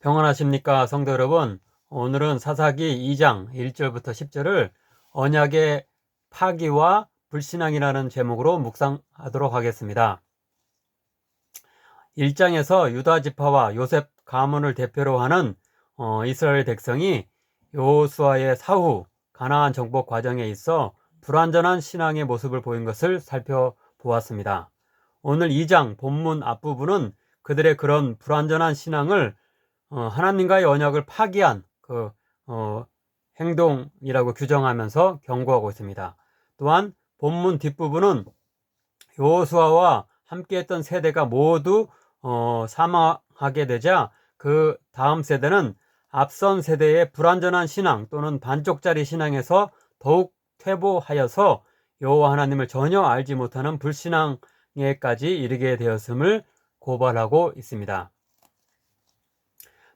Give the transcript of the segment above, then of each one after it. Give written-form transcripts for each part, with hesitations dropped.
평안하십니까, 성도 여러분? 오늘은 사사기 2장 1절부터 10절을 언약의 파기와 불신앙이라는 제목으로 묵상하도록 하겠습니다. 1장에서 유다 지파와 요셉 가문을 대표로 하는 이스라엘 백성이 여호수아의 사후 가나안 정복 과정에 있어 불완전한 신앙의 모습을 보인 것을 살펴보았습니다. 오늘 2장 본문 앞부분은 그들의 그런 불완전한 신앙을 하나님과의 언약을 파기한 행동이라고 규정하면서 경고하고 있습니다. 또한 본문 뒷부분은 여호수아와 함께했던 세대가 모두 사망하게 되자 그 다음 세대는 앞선 세대의 불완전한 신앙 또는 반쪽짜리 신앙에서 더욱 퇴보하여서 여호와 하나님을 전혀 알지 못하는 불신앙에까지 이르게 되었음을 고발하고 있습니다.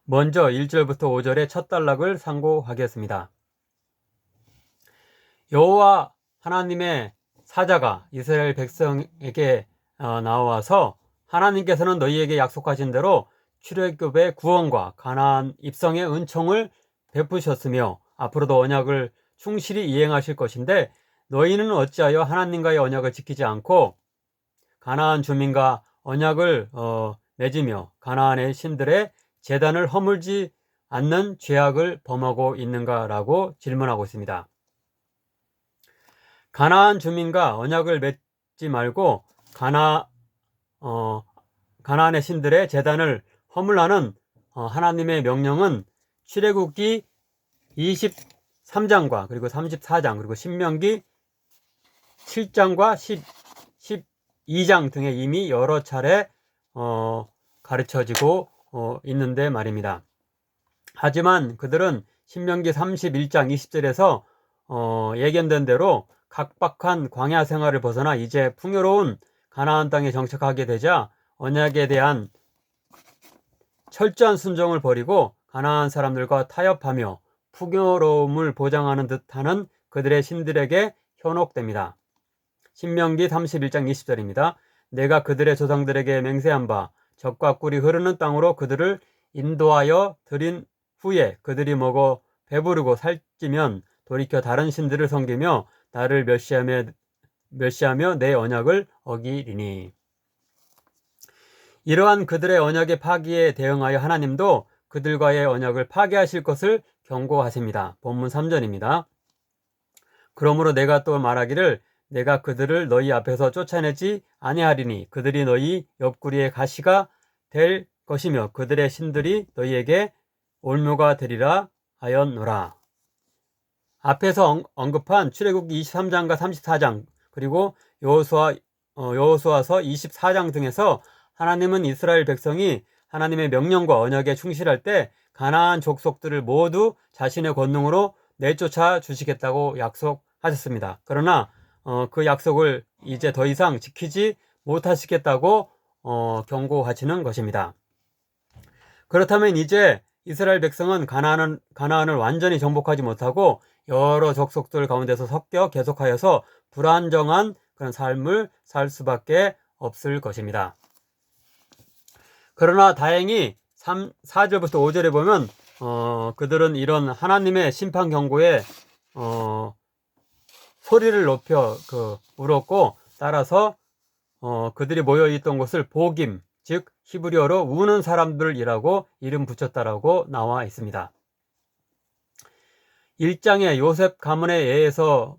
먼저 1절부터 5절의 첫 단락을 상고하겠습니다. 여호와 하나님의 사자가 이스라엘 백성에게 나와서 하나님께서는 너희에게 약속하신 대로 출애굽의 구원과 가나안 입성의 은총을 베푸셨으며 앞으로도 언약을 충실히 이행하실 것인데 너희는 어찌하여 하나님과의 언약을 지키지 않고 가나안 주민과 언약을 맺으며 가나안의 신들의 제단을 허물지 않는 죄악을 범하고 있는가라고 질문하고 있습니다. 가나안 주민과 언약을 맺지 말고 가나안의 신들의 제단을 허물라는 하나님의 명령은 출애굽기 23장과 그리고 34장 그리고 신명기 7장과 12장 등에 이미 여러 차례 가르쳐지고 있는데 말입니다. 하지만 그들은 신명기 31장 20절에서 예견된 대로 각박한 광야 생활을 벗어나 이제 풍요로운 가나안 땅에 정착하게 되자 언약에 대한 철저한 순종을 버리고 가나안 사람들과 타협하며 풍요로움을 보장하는 듯하는 그들의 신들에게 현혹됩니다. 신명기 31장 20절입니다. 내가 그들의 조상들에게 맹세한 바 젖과 꿀이 흐르는 땅으로 그들을 인도하여 들인 후에 그들이 먹어 배부르고 살찌면 돌이켜 다른 신들을 섬기며 나를 멸시하며 내 언약을 어기리니. 이러한 그들의 언약의 파기에 대응하여 하나님도 그들과의 언약을 파기하실 것을 경고하십니다. 본문 3절입니다. 그러므로 내가 또 말하기를 내가 그들을 너희 앞에서 쫓아내지 아니하리니 그들이 너희 옆구리의 가시가 될 것이며 그들의 신들이 너희에게 올무가 되리라 하였노라. 앞에서 언급한 출애굽기 23장과 34장 그리고 여호수아서 24장 등에서 하나님은 이스라엘 백성이 하나님의 명령과 언약에 충실할 때 가나안 족속들을 모두 자신의 권능으로 내쫓아 주시겠다고 약속하셨습니다. 그러나 그 약속을 이제 더 이상 지키지 못하시겠다고 경고하시는 것입니다. 그렇다면 이제 이스라엘 백성은 가나안을 완전히 정복하지 못하고 여러 족속들 가운데서 섞여 계속하여서 불안정한 그런 삶을 살 수밖에 없을 것입니다. 그러나 다행히 4절부터 5절에 보면 그들은 이런 하나님의 심판 경고에 소리를 높여 울었고 따라서 그들이 모여있던 곳을 보김, 즉 히브리어로 우는 사람들이라고 이름 붙였다라고 나와 있습니다. 1장의 요셉 가문에 의해서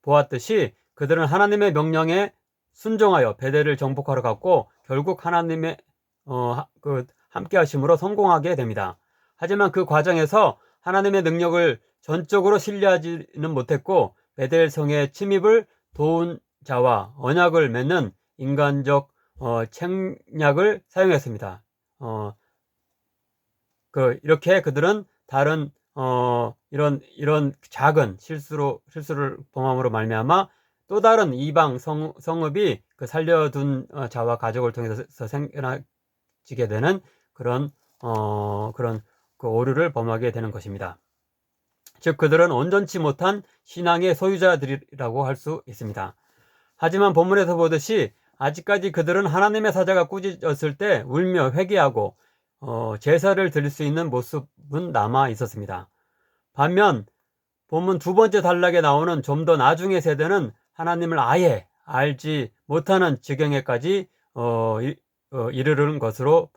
보았듯이 그들은 하나님의 명령에 순종하여 베델을 정복하러 갔고 결국 하나님의 함께 하심으로 성공하게 됩니다. 하지만 그 과정에서 하나님의 능력을 전적으로 신뢰하지는 못했고 베델 성의 침입을 도운 자와 언약을 맺는 인간적 책략을 사용했습니다. 이렇게 그들은 다른 이런 작은 실수를 범함으로 말미암아 또 다른 이방 성읍이 그 살려둔 자와 가족을 통해서 생겨나지게 되는 그런 오류를 범하게 되는 것입니다. 즉 그들은 온전치 못한 신앙의 소유자들이라고 할 수 있습니다. 하지만 본문에서 보듯이 아직까지 그들은 하나님의 사자가 꾸짖었을 때 울며 회개하고 제사를 드릴 수 있는 모습은 남아 있었습니다. 반면 본문 두 번째 단락에 나오는 좀 더 나중의 세대는 하나님을 아예 알지 못하는 지경에까지 이르는 것으로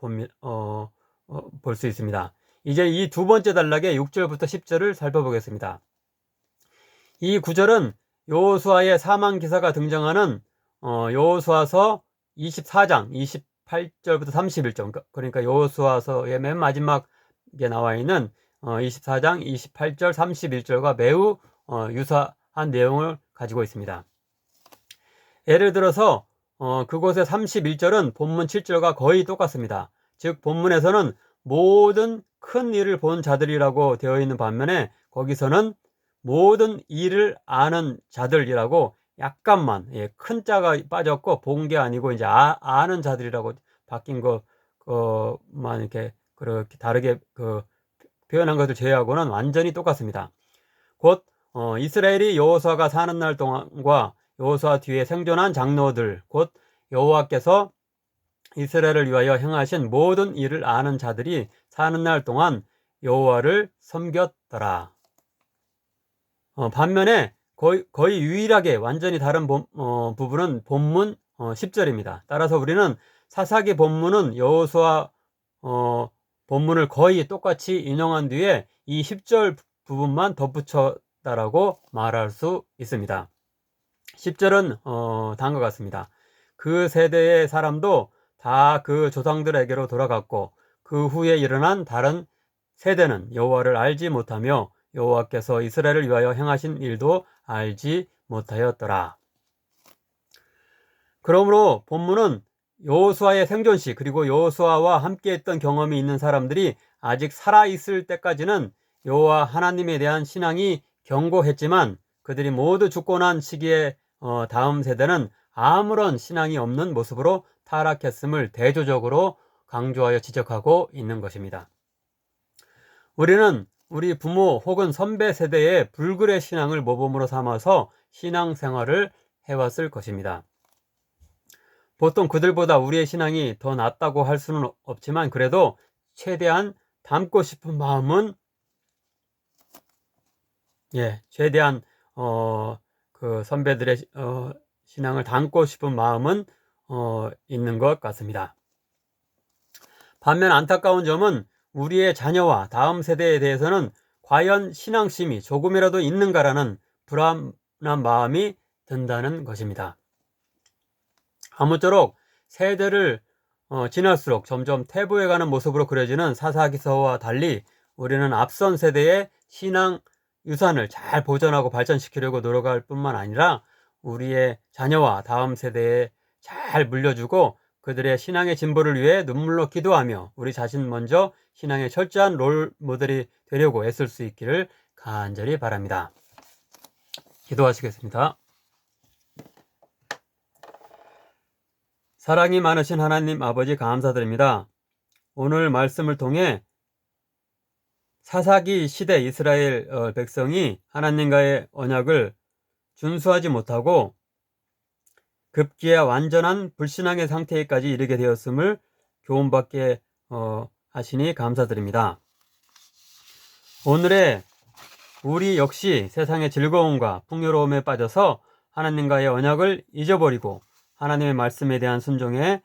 볼 수 있습니다. 이제 이 두 번째 단락의 6절부터 10절을 살펴보겠습니다. 이 구절은 여호수아의 사망 기사가 등장하는 여호수아서 24장 28절부터 31절, 그러니까 여호수아서의 맨 마지막에 나와 있는 24장 28절 31절과 매우 유사한 내용을 가지고 있습니다. 예를 들어서 그곳의 31절은 본문 7절과 거의 똑같습니다. 즉 본문에서는 모든 큰 일을 본 자들이라고 되어 있는 반면에 거기서는 모든 일을 아는 자들이라고 약간만 큰 자가 빠졌고 본 게 아니고 이제 아는 자들이라고 바뀐 것만 이렇게 그렇게 다르게 표현한 것을 제외하고는 완전히 똑같습니다. 곧 이스라엘이 여호수아가 사는 날 동안과 여호수아 뒤에 생존한 장로들, 곧 여호와께서 이스라엘을 위하여 행하신 모든 일을 아는 자들이 사는 날 동안 여호와를 섬겼더라. 반면에 거의 유일하게 완전히 다른 부분은 본문 10절입니다. 따라서 우리는 사사기 본문은 여호수아 본문을 거의 똑같이 인용한 뒤에 이 10절 부분만 덧붙였다라고 말할 수 있습니다. 10절은 다음과 같습니다. 그 세대의 사람도 다 그 조상들에게로 돌아갔고 그 후에 일어난 다른 세대는 여호와를 알지 못하며 여호와께서 이스라엘을 위하여 행하신 일도 알지 못하였더라. 그러므로 본문은 여호수아의 생존시 그리고 여호수아와 함께했던 경험이 있는 사람들이 아직 살아있을 때까지는 여호와 하나님에 대한 신앙이 견고했지만 그들이 모두 죽고 난 시기에 다음 세대는 아무런 신앙이 없는 모습으로 타락했음을 대조적으로 강조하여 지적하고 있는 것입니다. 우리는 우리 부모 혹은 선배 세대의 불굴의 신앙을 모범으로 삼아서 신앙생활을 해왔을 것입니다. 보통 그들보다 우리의 신앙이 더 낫다고 할 수는 없지만 그래도 최대한 닮고 싶은 마음은 최대한 그 선배들의 신앙을 닮고 싶은 마음은 있는 것 같습니다. 반면 안타까운 점은 우리의 자녀와 다음 세대에 대해서는 과연 신앙심이 조금이라도 있는가라는 불안한 마음이 든다는 것입니다. 아무쪼록 세대를 지날수록 점점 퇴보해가는 모습으로 그려지는 사사기서와 달리 우리는 앞선 세대의 신앙 유산을 잘 보존하고 발전시키려고 노력할 뿐만 아니라 우리의 자녀와 다음 세대에 잘 물려주고 그들의 신앙의 진보를 위해 눈물로 기도하며 우리 자신 먼저 신앙의 철저한 롤 모델이 되려고 애쓸 수 있기를 간절히 바랍니다. 기도하시겠습니다. 사랑이 많으신 하나님 아버지 감사드립니다. 오늘 말씀을 통해 사사기 시대 이스라엘 백성이 하나님과의 언약을 준수하지 못하고 급기야 완전한 불신앙의 상태에까지 이르게 되었음을 교훈받게 하시니 감사드립니다. 오늘의 우리 역시 세상의 즐거움과 풍요로움에 빠져서 하나님과의 언약을 잊어버리고 하나님의 말씀에 대한 순종에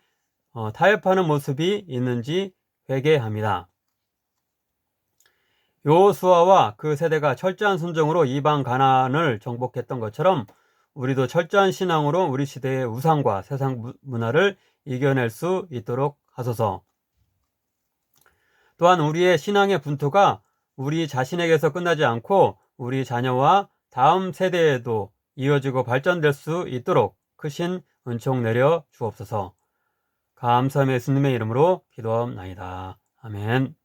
타협하는 모습이 있는지 회개합니다. 여호수아와 그 세대가 철저한 순종으로 이방 가나안을 정복했던 것처럼 우리도 철저한 신앙으로 우리 시대의 우상과 세상 문화를 이겨낼 수 있도록 하소서. 또한 우리의 신앙의 분투가 우리 자신에게서 끝나지 않고 우리 자녀와 다음 세대에도 이어지고 발전될 수 있도록 크신 은총 내려 주옵소서. 감사함의 예수님의 이름으로 기도하옵나이다. 아멘.